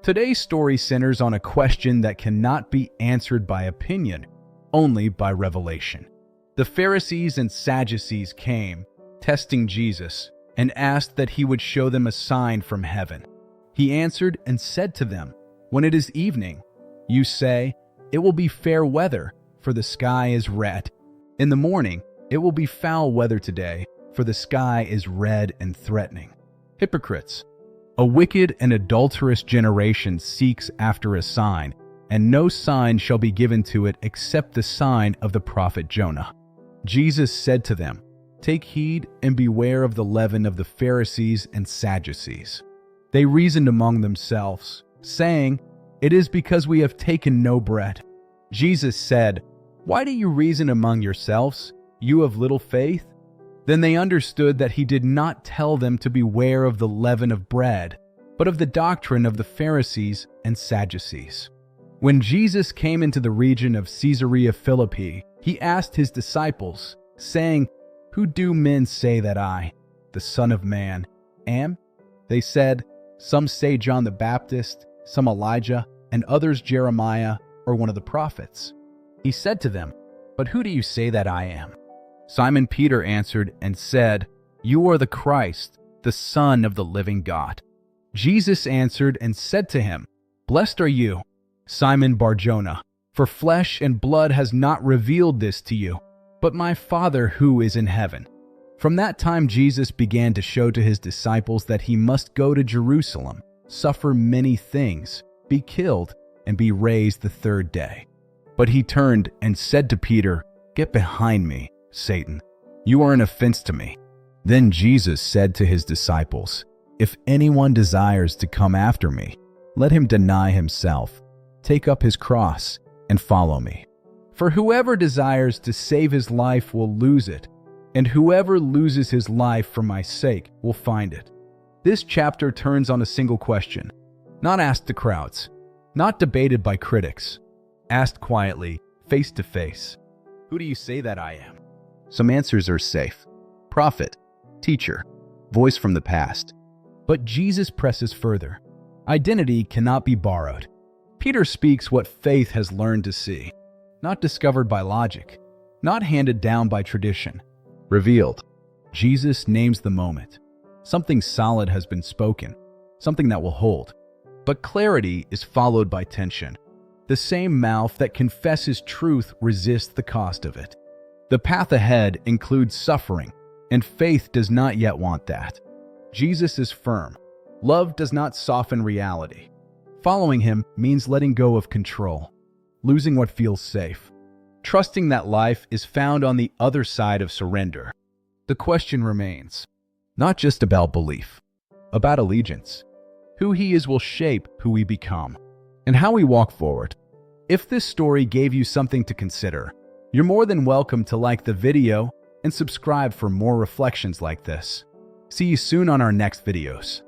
Today's story centers on a question that cannot be answered by opinion, only by revelation. The Pharisees and Sadducees came, testing Jesus, and asked that he would show them a sign from heaven. He answered and said to them, "When it is evening, you say, 'It will be fair weather, for the sky is red.' In the morning, it will be foul weather today, for the sky is red and threatening." Hypocrites! A wicked and adulterous generation seeks after a sign, and no sign shall be given to it except the sign of the prophet Jonah. Jesus said to them, "Take heed and beware of the leaven of the Pharisees and Sadducees." They reasoned among themselves, saying, "It is because we have taken no bread." Jesus said, "Why do you reason among yourselves, you of little faith?" Then they understood that he did not tell them to beware of the leaven of bread, but of the doctrine of the Pharisees and Sadducees. When Jesus came into the region of Caesarea Philippi, he asked his disciples, saying, "Who do men say that I, the Son of Man, am?" They said, "Some say John the Baptist, some Elijah, and others Jeremiah or one of the prophets." He said to them, "But who do you say that I am?" Simon Peter answered and said, "You are the Christ, the Son of the living God." Jesus answered and said to him, "Blessed are you, Simon Bar-Jonah, for flesh and blood has not revealed this to you, but my Father who is in heaven." From that time Jesus began to show to his disciples that he must go to Jerusalem, suffer many things, be killed, and be raised the third day. But he turned and said to Peter, "Get behind me, Satan. You are an offense to me." Then Jesus said to his disciples, "If anyone desires to come after me, let him deny himself, take up his cross, and follow me. For whoever desires to save his life will lose it, and whoever loses his life for my sake will find it." This chapter turns on a single question, not asked to crowds, not debated by critics, asked quietly, face to face. Who do you say that I am? Some answers are safe. Prophet, teacher, voice from the past. But Jesus presses further. Identity cannot be borrowed. Peter speaks what faith has learned to see, not discovered by logic, not handed down by tradition. Revealed. Jesus names the moment. Something solid has been spoken, something that will hold. But clarity is followed by tension. The same mouth that confesses truth resists the cost of it. The path ahead includes suffering, and faith does not yet want that. Jesus is firm. Love does not soften reality. Following him means letting go of control, losing what feels safe, trusting that life is found on the other side of surrender. The question remains, not just about belief, about allegiance. Who he is will shape who we become, and how we walk forward. If this story gave you something to consider, you're more than welcome to like the video and subscribe for more reflections like this. See you soon on our next videos.